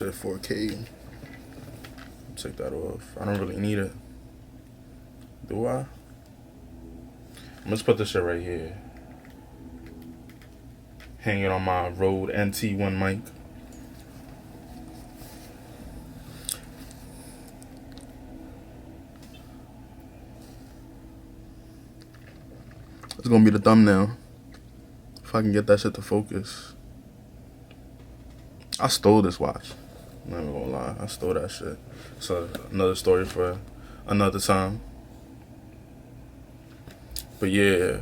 At 4K. Take that off. I don't really need it. Do I? Let's put this shit right here. Hang it on my Rode NT1 mic. It's gonna be the thumbnail. If I can get that shit to focus. I stole this watch. I'm not even gonna lie. I stole that shit. So another story for another time. But yeah.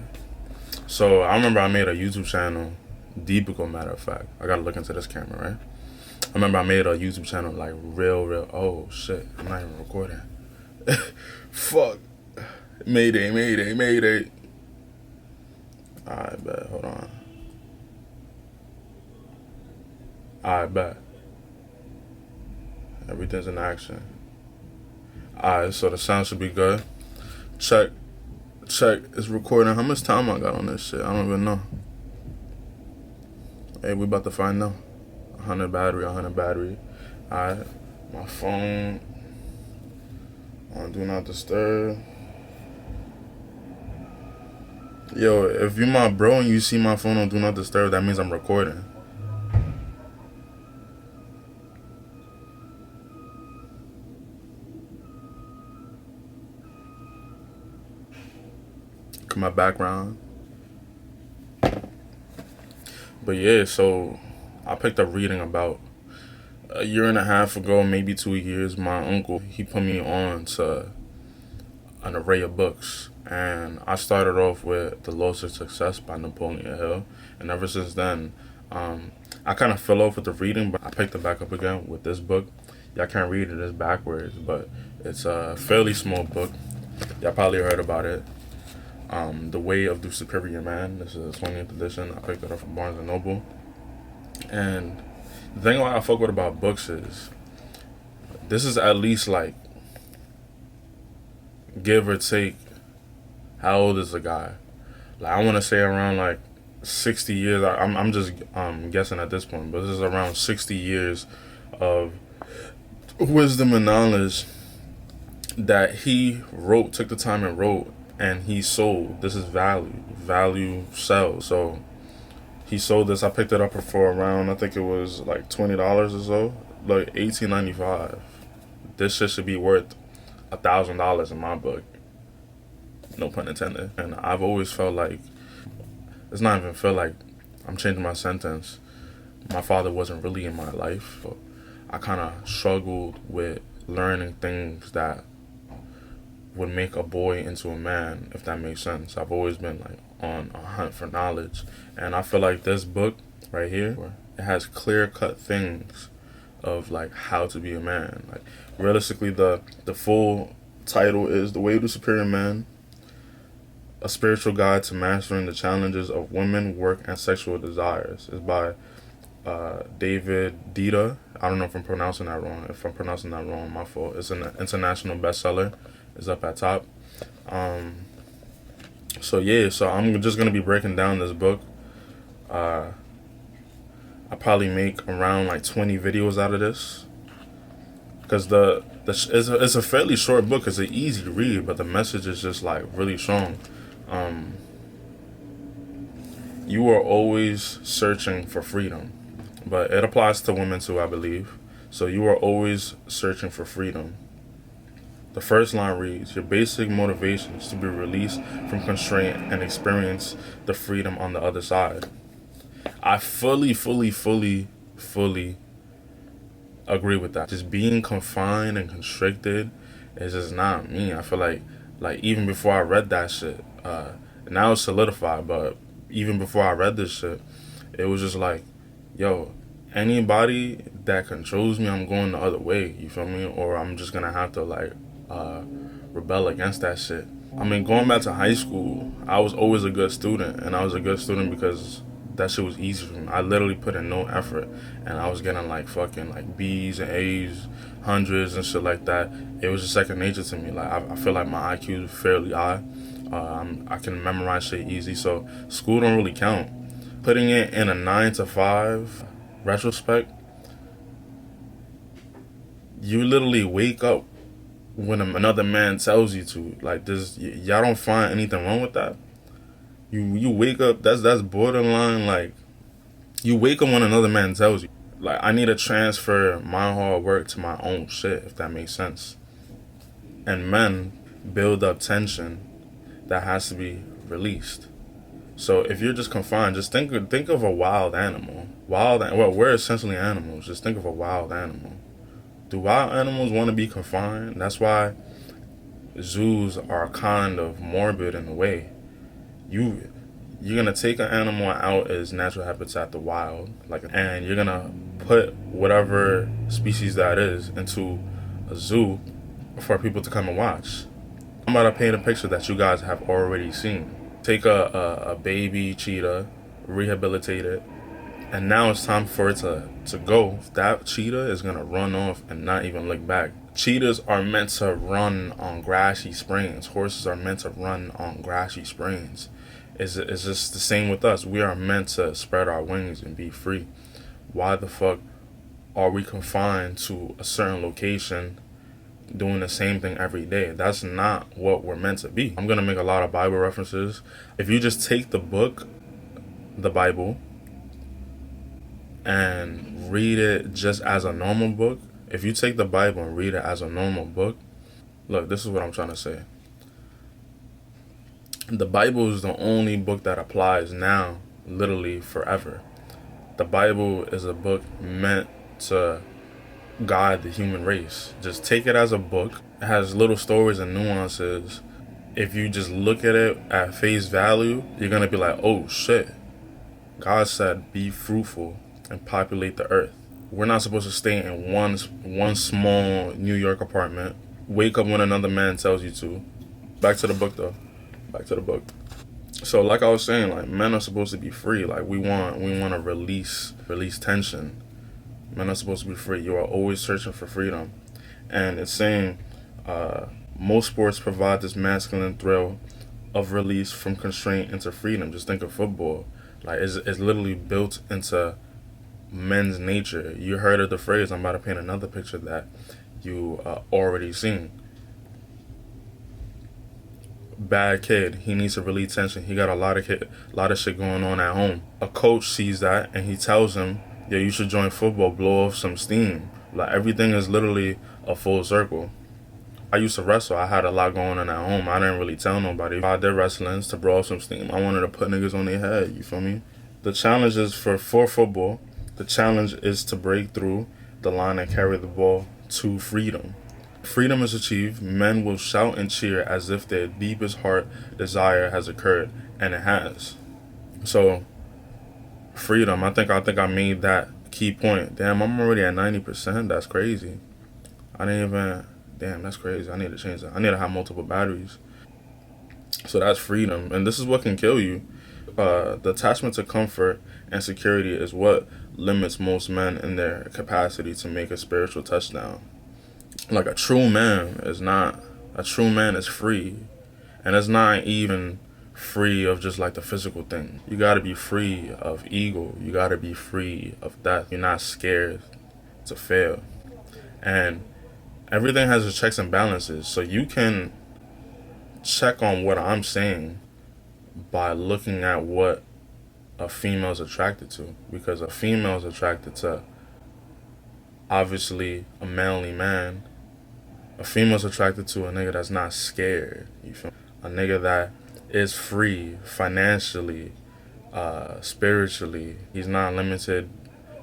So I remember I made a YouTube channel. Deepical, matter of fact. I gotta look into this camera, right? I remember I made a YouTube channel like real. Oh shit. I'm not even recording. Fuck. Mayday. Alright, bet. Hold on. Alright, bet. Everything's in action. Alright, so the sound should be good. Check. It's recording. How much time I got on this shit? I don't even know. Hey, we about to find out. 100 battery. Alright. My phone on Do Not Disturb. Yo, if you my bro and you see my phone on Do Not Disturb, that means I'm recording. My background. But yeah, so I picked up reading about a year and a half ago, maybe 2 years. My uncle, he put me on to an array of books. And I started off with The Laws of Success by Napoleon Hill. And ever since then, I kind of fell off with the reading, but I picked it back up again with this book. Y'all can't read it, it's backwards, but it's a fairly small book. Y'all probably heard about it. The Way of the Superior Man. This is the 20th edition. I picked it up from Barnes & Noble. And the thing I fuck with about books is this is at least like, give or take, how old is the guy? Like, I want to say around like 60 years. I'm just guessing at this point, but this is around 60 years of wisdom and knowledge that he took the time and wrote, and he sold. This is value sells. So he sold this. I picked it up for around, I think it was like $20 or so, like $18.95. This shit should be worth $1,000 in my book, no pun intended. And I've always felt like, it's not even feel like, I'm changing my sentence, my father wasn't really in my life. So I kind of struggled with learning things that would make a boy into a man, if that makes sense. I've always been like on a hunt for knowledge, and I feel like this book right here, it has clear-cut things of like how to be a man. Like, realistically, the full title is The Way of the Superior Man, A Spiritual Guide to Mastering the Challenges of Women, Work, and Sexual Desires. It's by David Deida. I don't know if I'm pronouncing that wrong. If I'm pronouncing that wrong, my fault. It's an international bestseller. It's up at top. So I'm just gonna be breaking down this book. I probably make around like 20 videos out of this, because it's a fairly short book. It's an easy read, but the message is just like really strong. You are always searching for freedom, but it applies to women too, I believe. So you are always searching for freedom. The first line reads, your basic motivation is to be released from constraint and experience the freedom on the other side. I fully agree with that. Just being confined and constricted is just not me. I feel like even before I read that shit, now it's solidified, but even before I read this shit, it was just like, yo, anybody that controls me, I'm going the other way, you feel me? Or I'm just gonna have to like rebel against that shit. I mean, going back to high school, I was always a good student, and I was a good student because that shit was easy for me. I literally put in no effort, and I was getting like fucking like B's and A's, hundreds and shit like that. It was just second nature to me. Like, I feel like my IQ is fairly high. I can memorize shit easy, so school don't really count. Putting it in a 9 to 5 retrospect, You literally wake up when another man tells you to. Like this, y'all don't find anything wrong with that. You wake up. That's borderline. Like you wake up when another man tells you. Like I need to transfer my hard work to my own shit, if that makes sense. And men build up tension that has to be released. So if you're just confined, just think of a wild animal. Well, we're essentially animals. Just think of a wild animal. Do wild animals want to be confined? That's why zoos are kind of morbid in a way. You're gonna take an animal out as natural habitat, the wild, and you're gonna put whatever species that is into a zoo for people to come and watch. I'm about to paint a picture that you guys have already seen. Take a baby cheetah, rehabilitate it, and now it's time for it to go. That cheetah is gonna run off and not even look back. Cheetahs are meant to run on grassy springs. Horses are meant to run on grassy springs. It's just the same with us. We are meant to spread our wings and be free. Why the fuck are we confined to a certain location doing the same thing every day? That's not what we're meant to be. I'm gonna make a lot of Bible references. If you just take the book, the Bible, and read it just as a normal book, if you take the Bible and read it as a normal book, look, this is what I'm trying to say. The Bible is the only book that applies now, literally forever. The Bible is a book meant to guide the human race. Just take it as a book. It has little stories and nuances. If you just look at it at face value, you're gonna be like, oh shit. God said, be fruitful and populate the earth. We're not supposed to stay in one small New York apartment. Wake up when another man tells you to. Back to the book though. Back to the book. So like I was saying, like men are supposed to be free. Like we want to release tension. Men are supposed to be free. You are always searching for freedom. And it's saying most sports provide this masculine thrill of release from constraint into freedom. Just think of football. Like it's literally built into men's nature. You heard of the phrase. I'm about to paint another picture that you already seen. Bad kid. He needs to release tension. He got a lot of shit going on at home. A coach sees that and he tells him, "Yeah, you should join football. Blow off some steam." Like everything is literally a full circle. I used to wrestle. I had a lot going on at home. I didn't really tell nobody. I did wrestlings to blow off some steam. I wanted to put niggas on their head. You feel me? The challenge is for football. The challenge is to break through the line and carry the ball to freedom. Freedom is achieved. Men will shout and cheer as if their deepest heart desire has occurred, and it has. So, freedom. I think I made that key point. Damn, I'm already at 90%. That's crazy. I didn't even. Damn, that's crazy. I need to change that. I need to have multiple batteries. So that's freedom, and this is what can kill you. The attachment to comfort and security is what limits most men in their capacity to make a spiritual touchdown. Like a true man is not. A true man is free, and it's not even free of just like the physical thing. You gotta be free of ego. You gotta be free of death. You're not scared to fail, and everything has its checks and balances. So you can check on what I'm saying by looking at what a female's attracted to, because a female's attracted to obviously a manly man. A female's attracted to a nigga that's not scared. You feel me? A nigga that is free financially, spiritually. He's not limited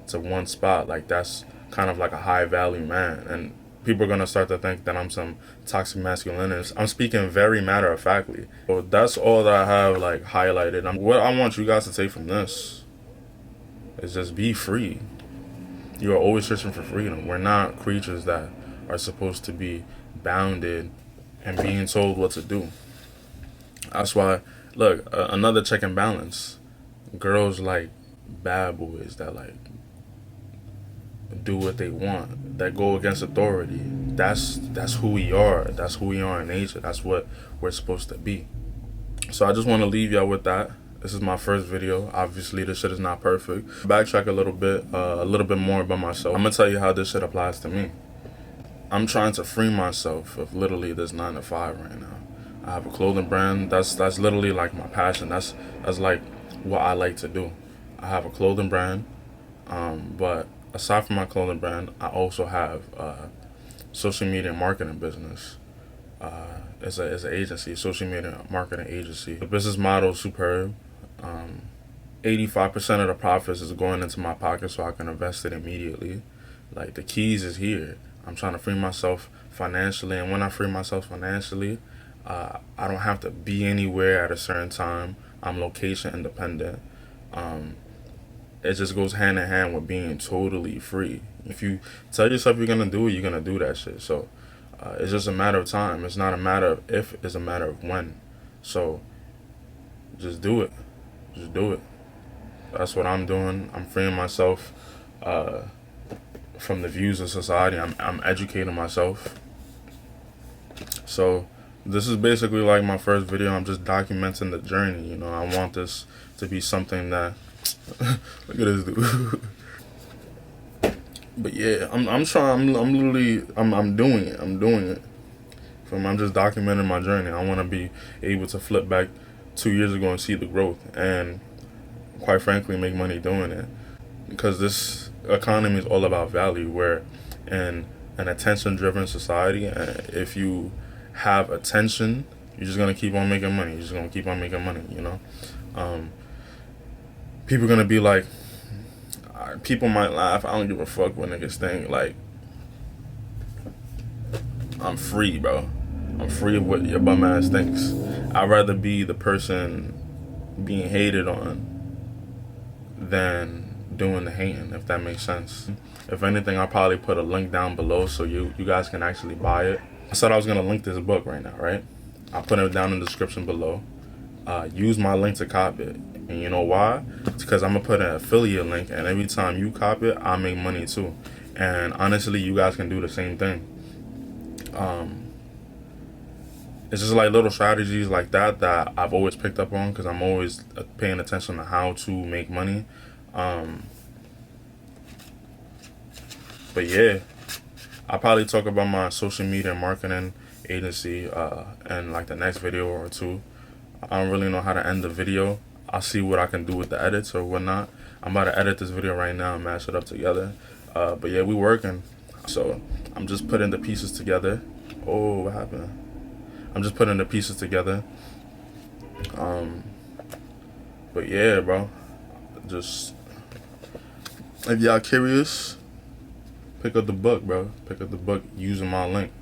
to one spot. Like that's kind of like a high value man. And people are gonna start to think that I'm some toxic masculinist. I'm speaking very matter of factly. So that's all that I have like highlighted. What I want you guys to take from this is just be free. You are always searching for freedom. We're not creatures that are supposed to be bounded and being told what to do. That's why, look, another check and balance. Girls like bad boys that like do what they want, that go against authority. That's who we are. That's who we are in nature. That's what we're supposed to be. So I just want to leave y'all with that. This is my first video. Obviously, this shit is not perfect. Backtrack a little bit more about myself. I'm gonna tell you how this shit applies to me. I'm trying to free myself of literally this 9 to 5 right now. I have a clothing brand. That's literally like my passion. That's like what I like to do. I have a clothing brand, but aside from my clothing brand, I also have social media marketing business. It's an agency, social media marketing agency. The business model is superb. 85% of the profits is going into my pocket so I can invest it immediately. Like, the keys is here. I'm trying to free myself financially, and when I free myself financially, I don't have to be anywhere at a certain time. I'm location independent. It just goes hand in hand with being totally free. If you tell yourself you're gonna do it, you're gonna do that shit. So it's just a matter of time. It's not a matter of if, it's a matter of when. So just do it. Just do it. That's what I'm doing. I'm freeing myself from the views of society. I'm educating myself. So this is basically like my first video. I'm just documenting the journey. You know, I want this to be something that look at this dude. But yeah, I'm trying. I'm literally. I'm doing it. I'm doing it. I'm just documenting my journey. I want to be able to flip back 2 years ago and see the growth, and quite frankly, make money doing it. Because this economy is all about value. Where in an attention-driven society, if you have attention, you're just gonna keep on making money. You're just gonna keep on making money. You know, people are gonna be like, people might laugh. I don't give a fuck what niggas think. Like, I'm free, bro. I'm free of what your bum ass thinks. I'd rather be the person being hated on than doing the hating, if that makes sense. If anything, I'll probably put a link down below so you guys can actually buy it. I said I was gonna link this book right now, right? I'll put it down in the description below. Use my link to cop it. And you know why? It's because I'm gonna put an affiliate link, and every time you cop it, I make money too. And honestly, you guys can do the same thing. It's just like little strategies like that that I've always picked up on, because I'm always paying attention to how to make money. But yeah, I'll probably talk about my social media marketing agency in like the next video or two. I don't really know how to end the video. I'll see what I can do with the edits or whatnot. I'm about to edit this video right now and mash it up together. But yeah, we working. So I'm just putting the pieces together. Oh, what happened? I'm just putting the pieces together. But yeah, bro. Just, if y'all curious, pick up the book, bro. Pick up the book using my link.